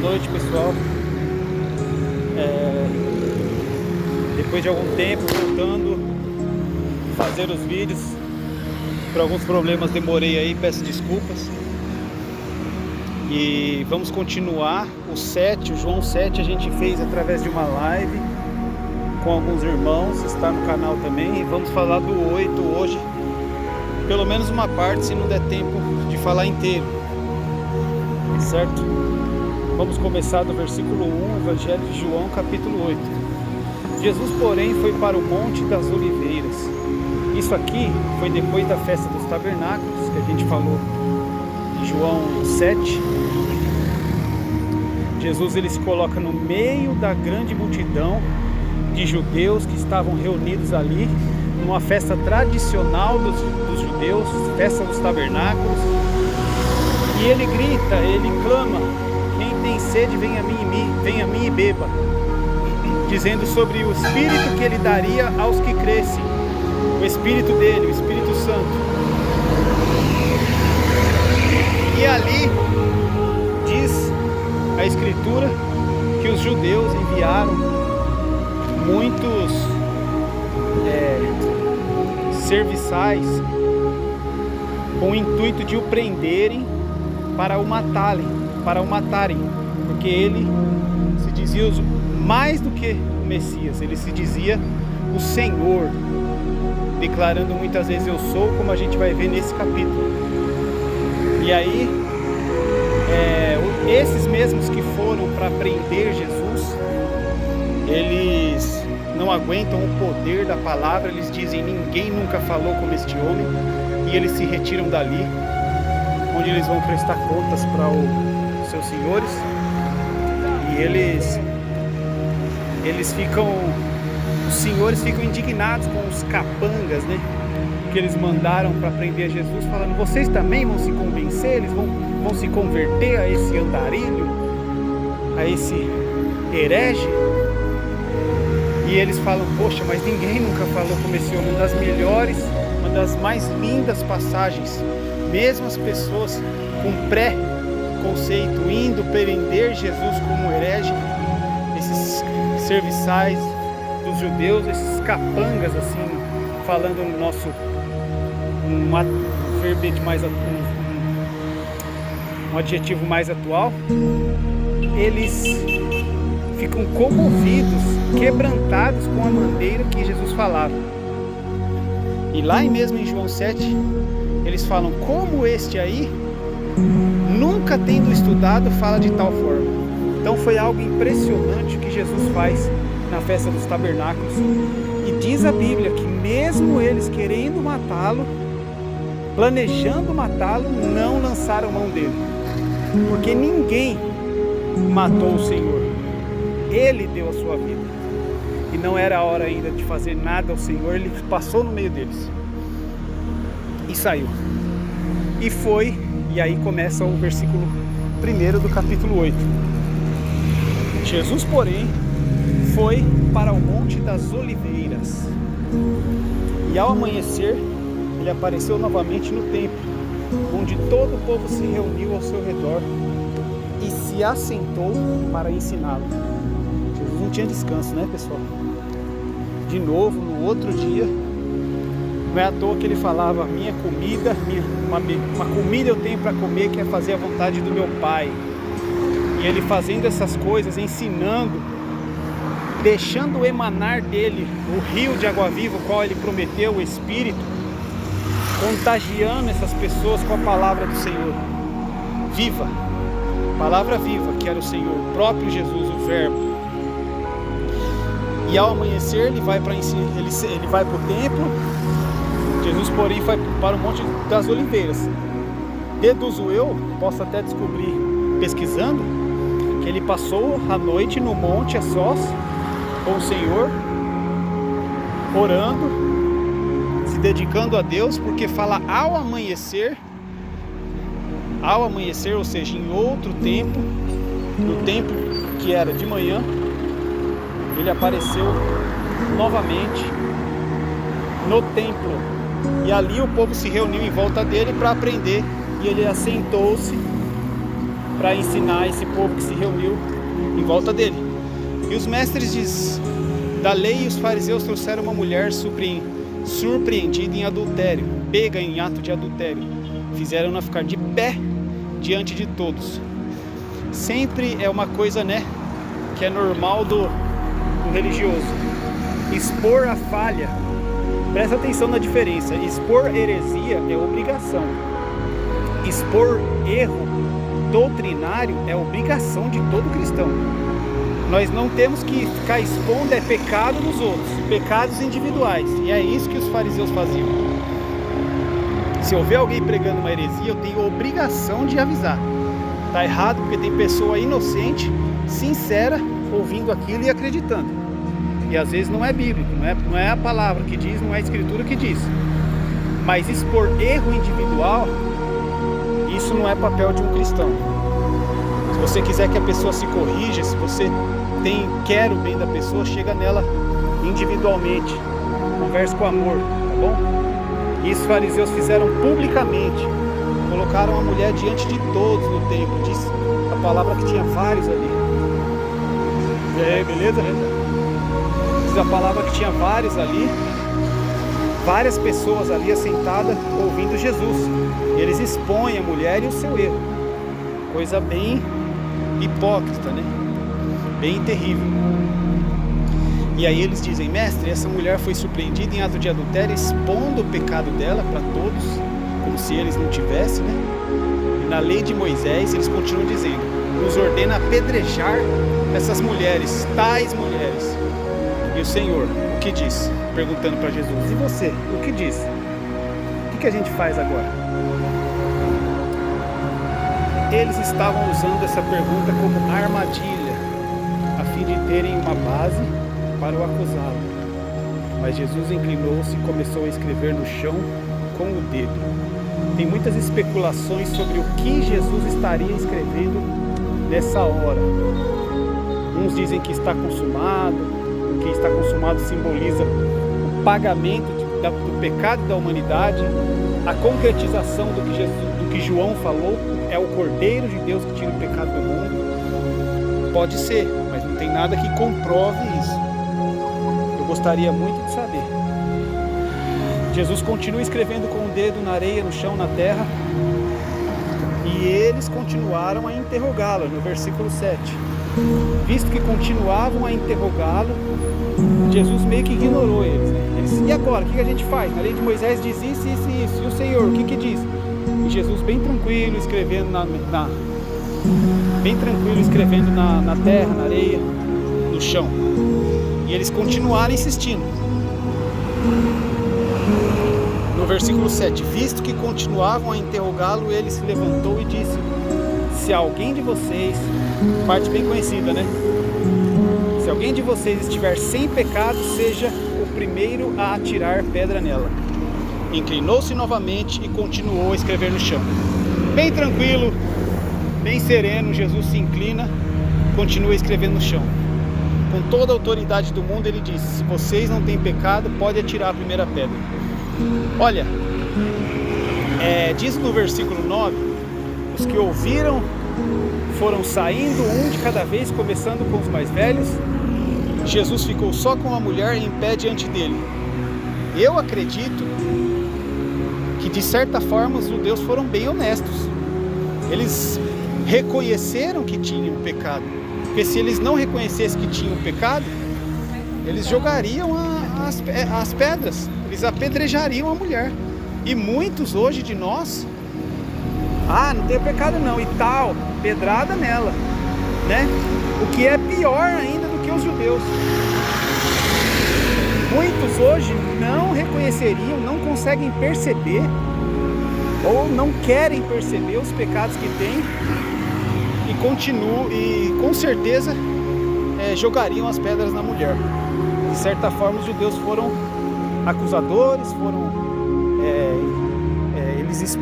Boa noite, pessoal. Depois de algum tempo voltando a fazer os vídeos, por alguns problemas demorei aí, peço desculpas. E vamos continuar o 7, o João 7 a gente fez através de uma live com alguns irmãos, está no canal também. E vamos falar do 8 hoje, pelo menos uma parte, se não der tempo de falar inteiro, certo? Vamos começar do versículo 1, Evangelho de João, capítulo 8. Jesus, porém, foi para o Monte das Oliveiras. Isso aqui foi depois da festa dos tabernáculos, que a gente falou em João 7. Jesus ele se coloca no meio da grande multidão de judeus que estavam reunidos ali, numa festa tradicional dos judeus, festa dos tabernáculos. E ele grita, ele clama: quem tem sede, venha a mim e beba, dizendo sobre o Espírito que ele daria aos que crescem, o Espírito dele, o Espírito Santo. E ali diz a Escritura que os judeus enviaram muitos serviçais com o intuito de o prenderem para o matarem, porque ele se dizia mais do que o Messias, ele se dizia o Senhor, declarando muitas vezes eu sou, como a gente vai ver nesse capítulo. E aí esses mesmos que foram para prender Jesus, eles não aguentam o poder da palavra, eles dizem: ninguém nunca falou como este homem, e eles se retiram dali, onde eles vão prestar contas para os seus senhores. E eles ficam, os senhores ficam indignados com os capangas, né, que eles mandaram para prender Jesus, falando: vocês também vão se convencer, eles vão se converter a esse andarilho, a esse herege? E eles falam: poxa, mas ninguém nunca falou como esse homem. Uma das melhores, uma das mais lindas passagens, mesmo as pessoas com pré-conceito indo prender Jesus como herege, esses serviçais dos judeus, esses capangas, assim, falando no nosso verbete mais um adjetivo mais atual, eles ficam comovidos, quebrantados com a maneira que Jesus falava. E lá mesmo em João 7, eles falam: como este aí, nunca tendo estudado, fala de tal forma. Então foi algo impressionante que Jesus faz na festa dos tabernáculos. E diz a Bíblia que mesmo eles querendo matá-lo, planejando matá-lo, não lançaram mão dele, porque ninguém matou o Senhor. Ele deu a sua vida, e não era a hora ainda de fazer nada ao Senhor. Ele passou no meio deles e saiu. E foi, e aí começa o versículo 1 do capítulo 8. Jesus, porém, foi para o Monte das Oliveiras, e ao amanhecer ele apareceu novamente no templo, onde todo o povo se reuniu ao seu redor e se assentou para ensiná-lo. Jesus não tinha descanso, né, pessoal? De novo, no outro dia, não é à toa que ele falava: minha comida, uma comida eu tenho para comer, que é fazer a vontade do meu Pai. E ele fazendo essas coisas, ensinando, deixando emanar dele o rio de água viva, o qual ele prometeu, o Espírito, contagiando essas pessoas com a palavra do Senhor viva, palavra viva, que era o Senhor, o próprio Jesus, o Verbo. E ao amanhecer ele vai para o templo. Jesus, porém, foi para o Monte das Oliveiras. Deduzo eu, posso até descobrir pesquisando, que ele passou a noite no monte a sós com o Senhor, orando, se dedicando a Deus, porque fala ao amanhecer, ou seja, em outro tempo, no tempo que era de manhã, ele apareceu novamente no templo. E ali o povo se reuniu em volta dele para aprender. E ele assentou-se para ensinar esse povo que se reuniu em volta dele. E os mestres da lei e os fariseus trouxeram uma mulher surpreendida em adultério, pega em ato de adultério. Fizeram-na ficar de pé diante de todos. Sempre é uma coisa, que é normal do religioso. Expor a falha. Presta atenção na diferença. Expor heresia é obrigação. Expor erro doutrinário é obrigação de todo cristão. Nós não temos que ficar expondo pecado dos outros, pecados individuais. E é isso que os fariseus faziam. Se eu ver alguém pregando uma heresia, eu tenho obrigação de avisar. Está errado, porque tem pessoa inocente, sincera, ouvindo aquilo e acreditando. E às vezes não é bíblico, não é a palavra que diz, não é a escritura que diz. Mas expor erro individual, isso não é papel de um cristão. Se você quiser que a pessoa se corrija, se você quer o bem da pessoa, chega nela individualmente, converse com amor, tá bom? E os fariseus fizeram publicamente, colocaram a mulher diante de todos no templo. Diz a palavra que tinha vários ali. E aí, beleza? Diz a palavra que tinha vários ali, várias pessoas ali assentadas ouvindo Jesus. E eles expõem a mulher e o seu erro. Coisa bem hipócrita, bem terrível. E aí eles dizem: mestre, essa mulher foi surpreendida em ato de adultério, expondo o pecado dela para todos, como se eles não tivessem, E na lei de Moisés eles continuam dizendo: nos ordena apedrejar essas mulheres, tais mulheres. E o Senhor, o que diz? Perguntando para Jesus: e você, o que diz? O que a gente faz agora? Eles estavam usando essa pergunta como armadilha, a fim de terem uma base para o acusá-lo. Mas Jesus inclinou-se e começou a escrever no chão com o dedo. Tem muitas especulações sobre o que Jesus estaria escrevendo nessa hora. Uns dizem que está consumado. O que está consumado simboliza o pagamento do pecado da humanidade, a concretização do que João falou, é o Cordeiro de Deus que tira o pecado do mundo. Pode ser, mas não tem nada que comprove isso. Eu gostaria muito de saber. Jesus continua escrevendo com o dedo na areia, no chão, na terra. E eles continuaram a interrogá-lo, no versículo 7. Visto que continuavam a interrogá-lo, Jesus meio que ignorou eles. E agora, o que a gente faz? Na lei de Moisés diz isso, isso e isso. E o Senhor, o que diz? E Jesus bem tranquilo, escrevendo na terra, na areia, no chão. E eles continuaram insistindo. No versículo 7, visto que continuavam a interrogá-lo, ele se levantou e disse: se alguém de vocês, parte bem conhecida, se alguém de vocês estiver sem pecado, seja o primeiro a atirar pedra nela. Inclinou-se novamente e continuou a escrever no chão. Bem tranquilo, bem sereno, Jesus se inclina, continua escrevendo no chão. Com toda a autoridade do mundo, ele diz: se vocês não têm pecado, pode atirar a primeira pedra. Olha, diz no versículo 9, os que ouviram foram saindo, um de cada vez, começando com os mais velhos. Jesus ficou só com a mulher em pé diante dele. Eu acredito que, de certa forma, os judeus foram bem honestos. Eles reconheceram que tinham pecado. Porque se eles não reconhecessem que tinham pecado, eles jogariam as pedras, eles apedrejariam a mulher. E muitos hoje de nós, não tem pecado não, e tal, pedrada nela, O que é pior ainda do que os judeus. Muitos hoje não reconheceriam, não conseguem perceber, ou não querem perceber os pecados que têm, e continuam, e com certeza jogariam as pedras na mulher. De certa forma, os judeus foram acusadores, eles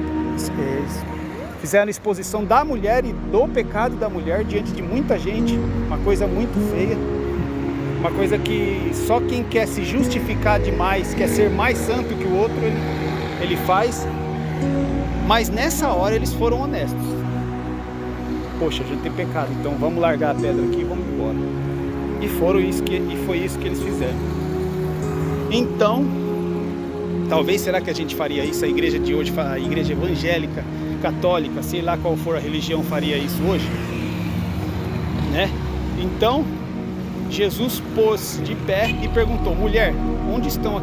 fizeram exposição da mulher e do pecado da mulher diante de muita gente, uma coisa muito feia, uma coisa que só quem quer se justificar demais, quer ser mais santo que o outro, ele faz. Mas nessa hora eles foram honestos. poxa, a gente tem pecado, então vamos largar a pedra aqui e vamos embora. E foi isso que eles fizeram. Então, talvez, será que a gente faria isso? A igreja de hoje, a igreja evangélica, católica, sei lá qual for a religião, faria isso hoje, né? Então, Jesus pôs de pé e perguntou: mulher, onde estão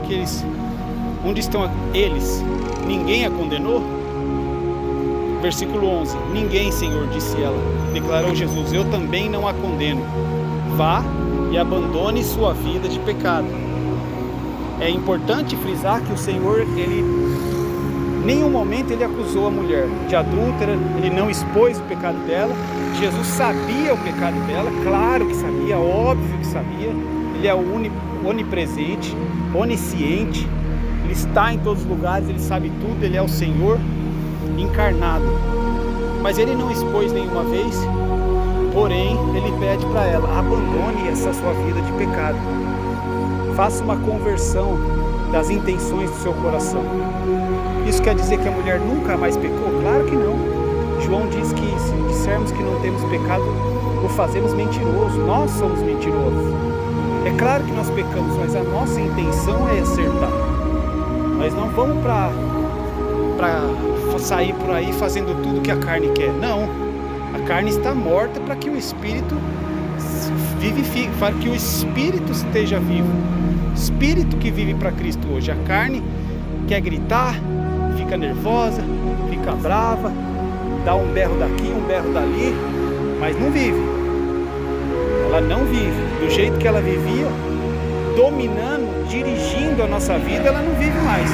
eles? Ninguém a condenou? Versículo 11: ninguém, Senhor, disse ela. Declarou Jesus: eu também não a condeno. Vá e abandone sua vida de pecado. É importante frisar que o Senhor, em nenhum momento ele acusou a mulher de adúltera, ele não expôs o pecado dela. Jesus sabia o pecado dela, claro que sabia, óbvio que sabia. Ele é onipresente, onisciente, ele está em todos os lugares, ele sabe tudo, ele é o Senhor encarnado. Mas ele não expôs nenhuma vez, porém ele pede para ela: abandone essa sua vida de pecado. Faça uma conversão das intenções do seu coração. Isso quer dizer que a mulher nunca mais pecou? Claro que não. João diz que se dissermos que não temos pecado, o fazemos mentiroso. Nós somos mentirosos. É claro que nós pecamos, mas a nossa intenção é acertar. Nós não vamos para sair por aí fazendo tudo que a carne quer. Não. A carne está morta para que o Espírito vivifique, para que o Espírito esteja vivo. Espírito que vive para Cristo hoje. A carne quer gritar, fica nervosa, fica brava, dá um berro daqui, um berro dali, mas não vive. Ela não vive do jeito que ela vivia, dominando, dirigindo a nossa vida. Ela não vive mais,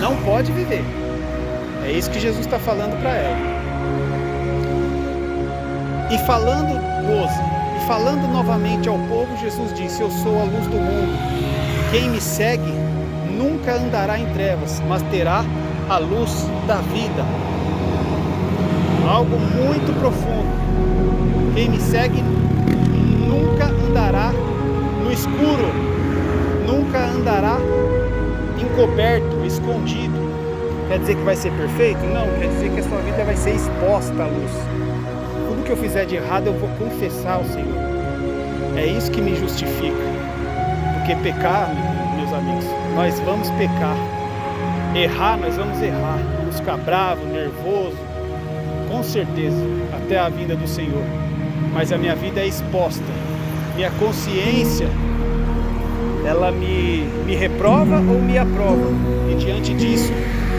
não pode viver. É isso que Jesus está falando para ela. E falando novamente ao povo, Jesus disse: eu sou a luz do mundo. Quem me segue nunca andará em trevas, mas terá a luz da vida. Algo muito profundo. Quem me segue nunca andará no escuro, nunca andará encoberto, escondido. Quer dizer que vai ser perfeito? Não, quer dizer que a sua vida vai ser exposta à luz. Tudo que eu fizer de errado eu vou confessar ao Senhor. É isso que me justifica. Porque pecar, meus amigos, nós vamos pecar. Errar, nós vamos errar. Vamos ficar bravo, nervoso, com certeza, até a vinda do Senhor. Mas a minha vida é exposta. Minha consciência, ela me reprova ou me aprova. E diante disso,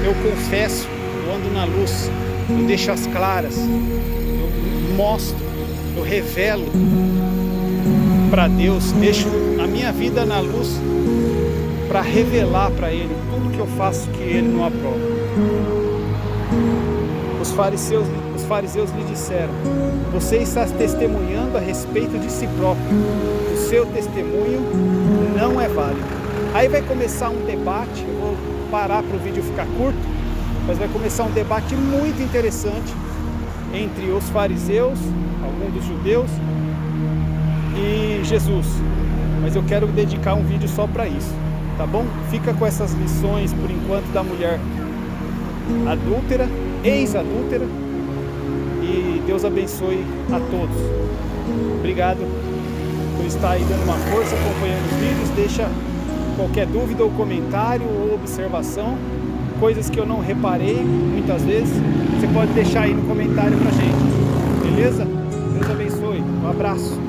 eu confesso, eu ando na luz, eu deixo as claras, eu mostro, eu revelo para Deus, deixo a minha vida na luz para revelar para Ele tudo que eu faço que Ele não aprova. Os fariseus lhe disseram: você está testemunhando a respeito de si próprio, o seu testemunho não é válido. Aí vai começar um debate, eu vou parar para o vídeo ficar curto, mas vai começar um debate muito interessante entre os fariseus, alguns dos judeus, e Jesus. Mas eu quero dedicar um vídeo só para isso, tá bom? Fica com essas lições por enquanto da mulher adúltera, ex-adúltera, e Deus abençoe a todos. Obrigado por estar aí dando uma força, acompanhando os vídeos. Deixa qualquer dúvida ou comentário ou observação, coisas que eu não reparei muitas vezes, você pode deixar aí no comentário pra gente, beleza? Deus abençoe, um abraço.